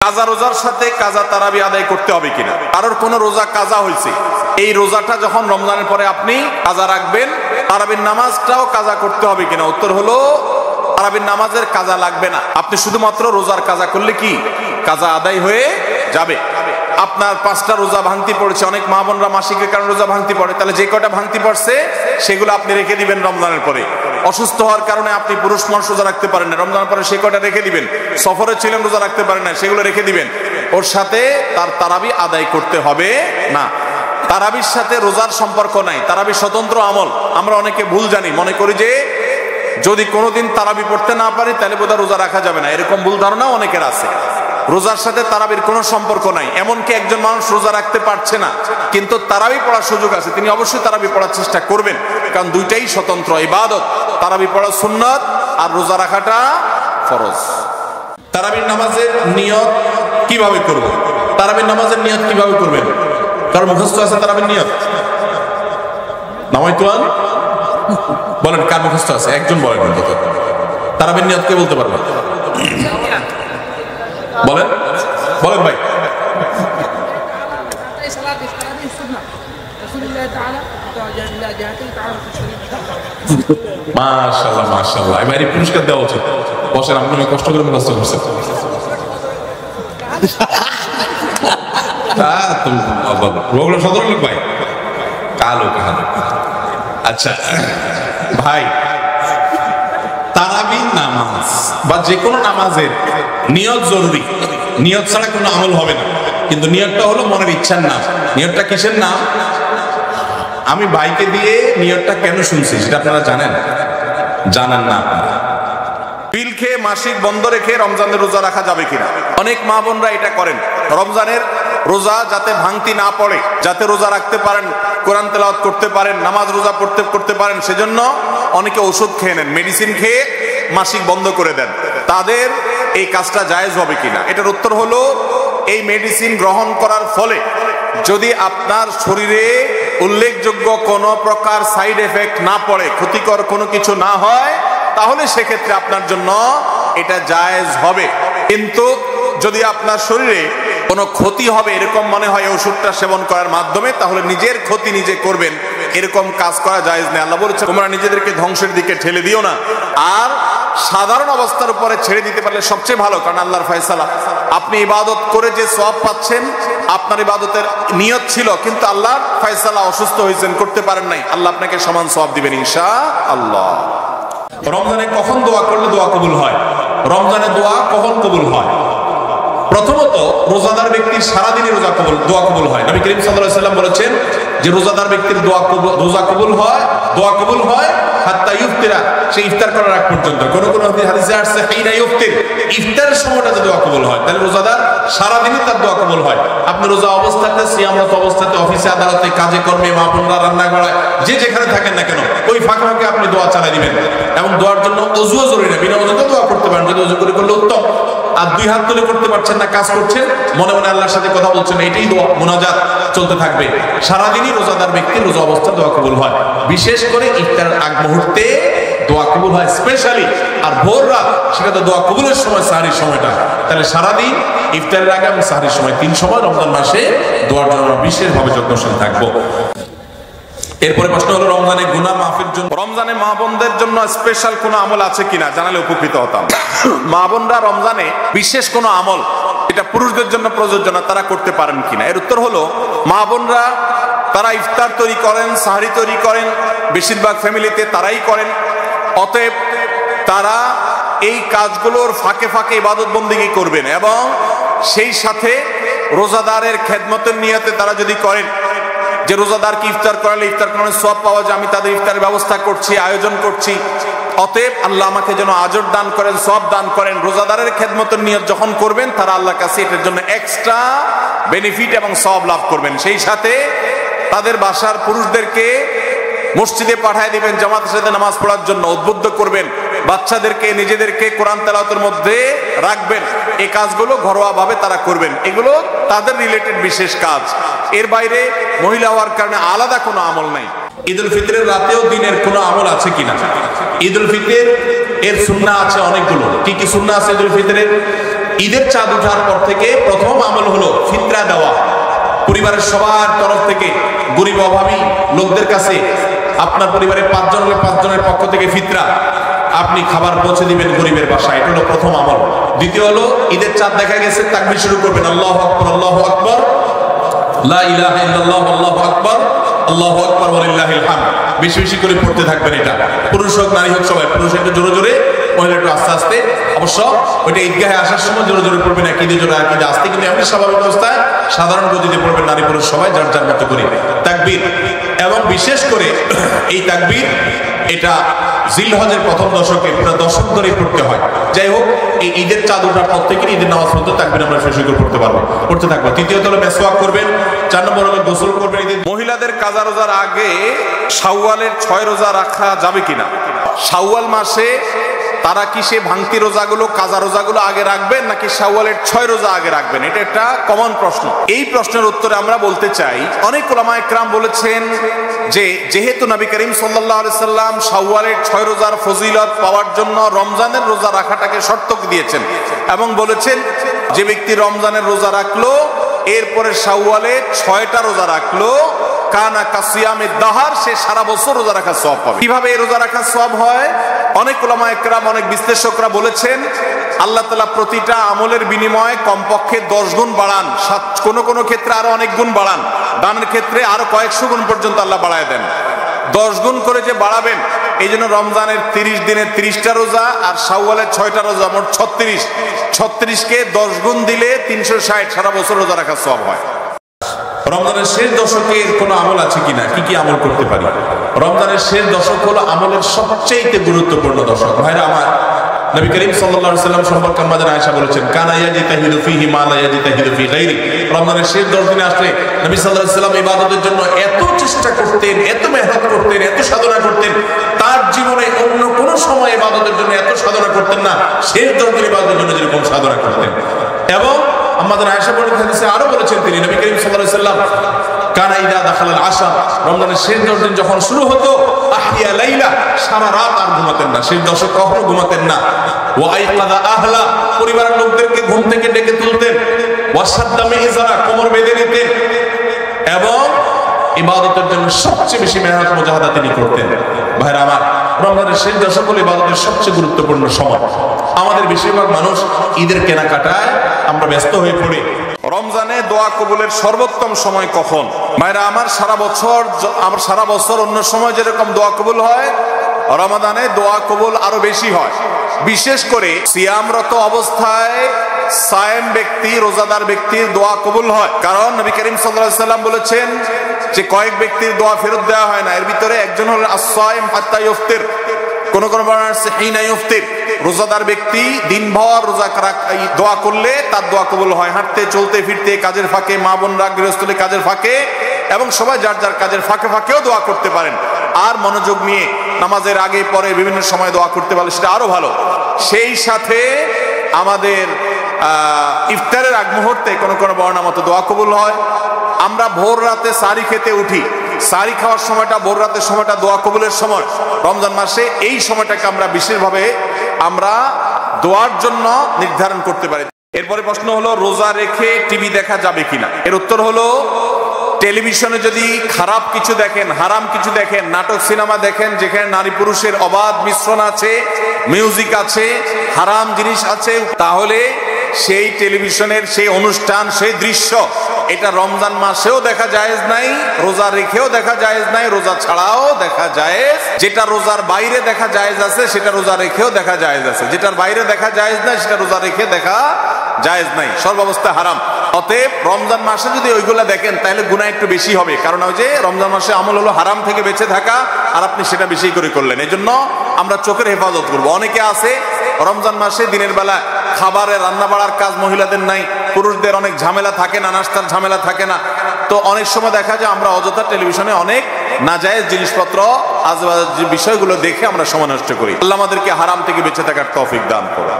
কাজা রোজার সাথে কাজা তারাবি আদায় করতে হবে কিনা, কারোর কোন রোজা কাজা হয়েছে, এই রোজাটা যখন রমজানের পরে আপনি কাজা রাখবেন, তারাবির নামাজটাও কাজা করতে হবে কিনা? উত্তর হলো তারাবির নামাজের কাজা লাগবে না। আপনি শুধুমাত্র রোজার কাজা করলে কি কাজা আদায় হয়ে যাবে। আপনার 5টা রোজা ভাঙতি পড়েছে, অনেক মা বোনরা মাসিকের কারণে রোজা ভাঙতি পড়ে, তাহলে যে কয়টা ভাঙতি পড়ছে সেগুলো আপনি রেখে দিবেন রমজানের পরে। অসুস্থ হওয়ার কারণে আপনি পুরুষ মানুষ রোজা রাখতে পারেন না, রমজানের পরে সেই কয়টা রেখে দিবেন। সফরে ছিলেন রোজা রাখতে পারেন না, সেগুলো রেখে দিবেন। ওর সাথে তার তারাবি আদায় করতে হবে না। তারাবির সাথে রোজার সম্পর্ক নাই, তারাবি স্বতন্ত্র আমল। আমরা অনেকে ভুল জানি, মনে করি যে যদি কোনোদিন তারাবি পড়তে না পারি তাহলে বোধহয় রোজা রাখা যাবে না, এরকম ভুল ধারণা অনেকের আছে। রোজার সাথে তারাবির কোনো সম্পর্ক নাই। এমনকি একজন মানুষ রোজা রাখতে পারছে না কিন্তু তারাবি পড়ার সুযোগ আছে, তিনি অবশ্যই তারাবি পড়ার চেষ্টা করবেন, কারণ দুইটাই স্বতন্ত্র ইবাদত। তারাবি পড়া সুন্নাত আর রোজা রাখাটা ফরজ। তারাবির নামাজের নিয়ত কিভাবে করব? তারাবির নামাজের নিয়ত কিভাবে করবেন? কারণ মুখস্থ আছে তারাবির নিয়ত? নামাইতুয়ান বলেন, কার মুখস্থ আছে? একজন বলেন অন্তত। তারাবির নিয়ত কে বলতে পারবেন? বলেন বলেন ভাই। মাশাআল্লাহ মাশাআল্লাহ, এবারে পুরস্কার দেওয়া উচিত। বসেন, আপনি কষ্ট করে মুখস্থ করছেন। ভাই কালো কালো। আচ্ছা ভাই, তারাবি নামাজ বা যে কোনো নামাজের নিয়ত জরুরি। নিয়ত ছাড়া কোনো আমল হবে না। কিন্তু নিয়তটা হলো মনের ইচ্ছার নাম। নিয়তটা কিসের নাম? আমি ভাইকে দিয়ে নিয়তটা কেন শুনছি সেটা আপনারা জানেন? জানেন না? পিল খেয়ে মাসিক বন্ধ রেখে রমজানের রোজা রাখা যাবে কিনা? অনেক মা বোনরা এটা করেন, রমজানের রোজা যাতে ভাঙতি না পড়ে, যাতে রোজা রাখতে পারেন, কোরআন তেলাওয়াত করতে পারেন, নামাজ রোজা করতে পারেন, সেজন্য অনেকে ওষুধ খেয়ে নেন, মেডিসিন খেয়ে মাসিক বন্ধ করে দেন। তাদের এই কাজটা জায়েজ হবে কিনা? এটার উত্তর হলো, এই মেডিসিন গ্রহণ করার ফলে যদি আপনার শরীরে উল্লেখযোগ্য কোনো প্রকার সাইড এফেক্ট না পড়ে, ক্ষতিকর কোনো কিছু না হয়, তাহলে সেক্ষেত্রে আপনার জন্য এটা জায়েজ হবে। কিন্তু যদি আপনার শরীরে কোনো ক্ষতি হবে এরকম মনে হয় ওষুধটা সেবন করার মাধ্যমে, তাহলে নিজের ক্ষতি নিজে করবেন, এরকম কাজ করা জায়েজ নেই। আল্লাহ বলেছে, তোমরা নিজেদেরকে ধ্বংসের দিকে ঠেলে দিও না। আর সাধারণ অবস্থার উপরে ছেড়ে দিতে পারলে সবচেয়ে ভালো, কারণ আল্লাহর ফয়সালা। আপনি ইবাদত করে যে সওয়াব পাচ্ছেন, আপনার ইবাদতের নিয়ত ছিল, কিন্তু আল্লাহর ফয়সালা অসুস্থ হয়েছেন, করতে পারেন নাই, আল্লাহ আপনাকে সমান সওয়াব দিবেন ইনশাআল্লাহ। রমজানে কখন দোয়া করলে দোয়া কবুল হয়? রমজানে দোয়া কখন কবুল হয়? প্রথমত, রোজাদার ব্যক্তির সারাদিনই দোয়া কবুল হয়। নবী করিম সাল্লাল্লাহু আলাইহি ওয়াসাল্লাম বলেছেন যে রোজাদার ব্যক্তির রোজা কবুল হয়, দোয়া কবুল হয় হাত্তা ইফতিরা, সে ইফতার করার আগ পর্যন্ত। কোন কোন হাদিসে আসছে হিনা ইফতির, ইফতারের সময়টাতে দোয়া কবুল হয়। তাহলে রোজাদার সারাদিনই তার দোয়া কবুল হয়। আপনি রোজা অবস্থাতে, সিয়ামরত অবস্থাতে, অফিসে আদালতে, কাজে কর্মে, মা বোনরা রান্না করায়, যে যেখানে থাকেন না কেন, ওই ফাঁকে ফাঁকে আপনি দোয়া চালাই দিবেন। এবং দোয়ার জন্য ওযুও জরুরি না, বিনা ওযুতে দোয়া করতে পারেন, যদি ওযু করে করলে উত্তম। আর 2 হাত তুলে করতে পারছেন না, কাজ করছেন, মনে মনে আল্লাহর সাথে কথা বলছেন, এটাই দোয়া, মুনাজাত চলতে থাকবে। সারাদিনই রোজাদার ব্যক্তি রোজা অবস্থা দোয়া কবুল হয়। বিশেষ করে ইফতারের আগ মুহূর্তে দোয়া কবুল হয় স্পেশালি। আর ভোর রাত, সেটা তো দোয়া কবুলের সময়, সাহরির সময়টা। তাহলে সারাদিন, ইফতারের আগে এবং সাহরির সময়, 3 সময় রমজান মাসে দোয়ার জন্য আমরা বিশেষভাবে যত্নশীল থাকবো। এরপরে প্রশ্ন হলো, রমজানে গুনাহ মাফের জন্য, রমজানে মা বোনদের জন্য স্পেশাল কোনো আমল আছে কিনা জানালে উপকৃত হতাম। মা বোনরা রমজানে বিশেষ কোনো আমল, এটা পুরুষদের জন্য প্রযোজ্য না, তারা করতে পারেন কিনা? এর উত্তর হলো, মা বোনরা তারা ইফতার তৈরি করেন, সাহরি তৈরি করেন, বেশিরভাগ ফ্যামিলিতে তারাই করেন। অতএব তারা এই কাজগুলোর ফাঁকে ফাঁকে ইবাদত বন্দেগী করবেন, এবং সেই সাথে রোজাদারের খেদমতের নিয়তে তারা যদি করেন যে রোজাদারকে ইফতার করালে ইফতার করানোর সওয়াব পাওয়া যায়, আমি তাদের ইফতারের ব্যবস্থা করছি, আয়োজন করছি, অতএব আল্লাহ আমাকে যেন আজর দান করেন, সওয়াব দান করেন। রোজাদারের খেদমতের নিয়ত যখন করবেন, তারা আল্লাহর কাছে এটার জন্য এক্সট্রা বেনিফিট এবং সওয়াব লাভ করবেন। সেই সাথে তাদের বাসার পুরুষদেরকে মসজিদে পাঠিয়ে দিবেন জামাতের সাথে নামাজ পড়ার জন্য, উদ্বুদ্ধ করবেন, বাচ্চাদেরকে, নিজেদেরকে কোরআন তেলাওয়াতের মধ্যে রাখবেন। এই কাজগুলো ঘরোয়া ভাবে তারা করবেন, এগুলো তাদের রিলেটেড বিশেষ কাজ। এর বাইরে মহিলা হওয়ার কারণে আলাদা কোনো আমল নাই। ঈদুল ফিতরের রাতেও দিনের কোনো আমল আছে কিনা? ঈদুল ফিতর এর সুন্নাহ আছে অনেকগুলো। কি কি সুন্নাহ আছে ঈদুল ফিতরের? ঈদের চাঁদ ওঠার পর থেকে প্রথম আমল হলো ফিতরা দেওয়া। পরিবারের সবার তরফ থেকে গরিব অভাবী লোকদের কাছে আপনার পরিবারের 5 জন হলে 5 জনের পক্ষ থেকে ফিতরা আপনি খাবার পৌঁছে দিবেন গরিবের বাসায়। এটা হলো প্রথম আমল। দ্বিতীয় হলো ঈদের চাঁদ দেখা গেছে, তাকবীর শুরু করবেন, আল্লাহু আকবার, আল্লাহু আকবার, লা ইলাহা ইল্লাল্লাহ, আল্লাহু আকবার, আল্লাহু আকবার ওয়া লিল্লাহিল হামদ। বেশি বেশি করে পড়তে থাকবেন। এটা পুরুষ হোক নারী হোক সবাই, পুরুষ একটু জোরে জোরে, মহিলা একটু আস্তে আস্তে। অবশ্য ওইটা ঈদগাহে আসার সময় জোরে জোরে পড়বেন, একই জোরে আর কি আস্তে, কিন্তু এমনি স্বাভাবিক অবস্থায় সাধারণ গতিতে পড়বেন, নারী পুরুষ সবাই যার যার মতো করে তাকবীর। এবং বিশেষ করে এই তাকবীর এটা জিলহজের প্রথম দশকে পুরো দশক ধরে পড়তে হয়। যাই হোক, এই ঈদের চাঁদ ওঠার পর থেকে ঈদের নামাজ পর্যন্ত তাকবীর আমরা শেষ করে পড়তে থাকবো। তৃতীয়ত হলো মেসওয়াক করবেন। 4 নম্বর হলো গোসল করবেন। মহিলাদের কাজা রোজার আগে শাওয়ালের 6 রোজা রাখা যাবে কিনা? শাওয়াল মাসে তারা কি সে ভাঙতি রোজাগুলো, কাজা রোজাগুলো আগে রাখবেন নাকি শাওয়ালের 6 রোজা আগে রাখবেন? এটা একটা কমন প্রশ্ন। এই প্রশ্নের উত্তরে আমরা বলতে চাই, অনেক উলামায়ে কেরাম বলেছেন যে যেহেতু নবী করিম সাল্লাল্লাহু আলাইহি সাল্লাম শাওয়ালের 6 রোজার ফজিলত পাওয়ার জন্য রমজানের রোজা রাখাটাকে শর্ত দিয়েছেন এবং বলেছেন যে ব্যক্তি রমজানের রোজা রাখলো এরপরে শাওয়ালে 6টা রোজা রাখলো, কানা কাসিয়ামে দাহার, সে সারা বছর রোজা রাখার সওয়াব পাবে। কিভাবে এই রোজা রাখার সওয়াব হয়? অনেক উলামায়ে কেরাম, অনেক বিশ্লেষকরা বলেছেন আল্লাহ তাআলা প্রতিটা আমলের বিনিময়ে কমপক্ষে 10 গুণ বাড়ান, কোন ক্ষেত্রে আরো অনেক গুণ বাড়ান, দানের ক্ষেত্রে আরো কয়েকশো গুণ পর্যন্ত আল্লাহ বাড়ায় দেন। 10 গুণ করে যে বাড়াবেন, এই জন্য রমজানের 30 দিনে 30টা রোজা আর শাওয়ালের 6টা রোজা, মোট 36কে 10 গুণ দিলে 360, সারা বছর রোজা রাখার সওয়াব হয়। রমজানের শেষ দশকের কোনো আমল আছে কিনা, কি কি আমল করতে পারি? রমজানের শেষ দশক হলো আমলের সবচেয়ে গুরুত্বপূর্ণ দশক। ভাইরা আমার, নবী করিম সাল্লাল্লাহু আলাইহি সাল্লাম সম্পর্কে আমাদের আয়েশা বলেছেন, কানা ইয়াজতাহিদু ফীহি মা লা ইয়াজতাহিদু ফী গায়রি। রমজানের শেষ 10 দিনে আসলে নবী সাল্লাল্লাহু আলাইহি সাল্লাম ইবাদতের জন্য এত চেষ্টা করতেন, এত মেহনত করতেন, এত সাধনা করতেন, তার জীবনে অন্য কোন সময় ইবাদতের জন্য এত সাধনা করতেন না, শেষ 10 দিন ইবাদতের জন্য যেরকম সাধনা করতেন। এবং আমাদের আয়েশা বলেন, হাদিসে আরো বলেছেন তিনি, নবী করিম সাল্লাল্লাহু আলাইহি সাল্লাম কানা ইদা দাখালাল আশা, রমজানের শেষ 10 দিন যখন শুরু হতো, আহিয়া লাইলা, সারা রাত আর ঘুমাতেন না, শেষ দশক কখনো ঘুমাতেন না। ওয়া আইকাদা আহলা, পরিবারের লোকদেরকে ঘুম থেকে ডেকে তুলতেন। ওয়া সাদ্দা মিজারা, কোমর বেঁধে নিতেন। এবং ইবাদতের জন্য সবচেয়ে বেশি মেহনত মুজাহাদা তিনি করতেন। ভাইরা আমার, রমজানের শেষ দশক হলো ইবাদতের সবচেয়ে গুরুত্বপূর্ণ সময়। আমাদের বেশিরভাগ মানুষ ঈদের কেনাকাটায় আমরা ব্যস্ত হয়ে পড়ি। রমজানে দোয়া কবুলের সর্বোত্তম সময় কখন? ভাইরা আমার, সারা বছর অন্য সময় যেরকম দোয়া কবুল হয়, রমাদানে দোয়া কবুল আরো বেশি হয়। বিশেষ করে সিয়ামরত অবস্থায় সায়েম ব্যক্তি, রোজাদার ব্যক্তির দোয়া কবুল হয়। কারণ নবী করিম সাল্লাল্লাহু আলাইহি সাল্লাম বলেছেন যে কয়েক ব্যক্তির দোয়া ফেরত দেওয়া হয় না। এর ভিতরে একজন হলেন as-সায়েম হাত্তা ইফতির, কোন বর্ণনা আছে হিনা ইফতির, রোজাদার ব্যক্তি দিনভর রোজা দোয়া করলে তার দোয়া কবুল হয়। হাঁটতে, চলতে, ফিরতে, কাজের ফাঁকে, মা বোনরা গৃহস্থলী কাজের ফাঁকে, এবং সবাই যার যার কাজের ফাঁকে ফাঁকেও দোয়া করতে পারেন। আর মনোযোগ নিয়ে নামাজের আগে পরে বিভিন্ন সময় দোয়া করতে পারলে সেটা আরো ভালো। সেই সাথে আমাদের ইফতারের আগ মুহূর্তে কোন বর্ণনা মতো দোয়া কবুল হয়। আমরা ভোর রাতে সারি খেতে উঠি, সারি খাওয়ার সময়টা, ভোর রাতের সময়টা দোয়া কবুলের সময়। রমজান মাসে এই সময়টাকে আমরা বিশেষভাবে আমরা দোয়ার জন্য নির্ধারণ করতে পারি। এরপরে প্রশ্ন হলো, রোজা রেখে টিভি দেখা যাবে কিনা? এর উত্তর হলো, টেলিভিশনে যদি খারাপ কিছু দেখেন, হারাম কিছু দেখেন, নাটক সিনেমা দেখেন যেখানে নারী পুরুষের অবাধ মিশ্রণ আছে, মিউজিক আছে, হারাম জিনিস আছে, তাহলে সেই টেলিভিশনের সেই অনুষ্ঠান, সেই দৃশ্য, এটা রমজান মাসেও দেখা জায়েজ নাই, রোজা রেখেও দেখা জায়েজ নাই, রোজা ছাড়াও দেখা জায়েজ। যেটা রোজার বাইরে দেখা জায়েজ আছে সেটা রোজা রেখেও দেখা জায়েজ আছে, যেটার বাইরে দেখা জায়েজ নাই সেটা রোজা রেখে দেখা জায়েজ নাই, সর্বাবস্থা হারাম। অতএব রমজান মাসে যদি ওইগুলা দেখেন তাহলে গুনাহ একটু বেশি হবে, কারণ ওই যে রমজান মাসে আমল হলো হারাম থেকে বেঁচে থাকা, আর আপনি সেটা বেশি করে করলেন। এই জন্য আমরা চোখের হেফাজত করবো। অনেকে আছে রমজান মাসে দিনের বেলা খাবারের রান্না বাড়ার কাজ মহিলাদের নাই, পুরুষদের অনেক ঝামেলা থাকে না, নাস্তার ঝামেলা থাকে না, তো অনেক সময় দেখা যায় আমরা অযথা টেলিভিশনে অনেক নাজায়েজ জিনিসপত্র, আজেবাজে বিষয়গুলো দেখে আমরা সময় নষ্ট করি। আল্লাহ আমাদেরকে হারাম থেকে বেঁচে থাকার তৌফিক দান করুন।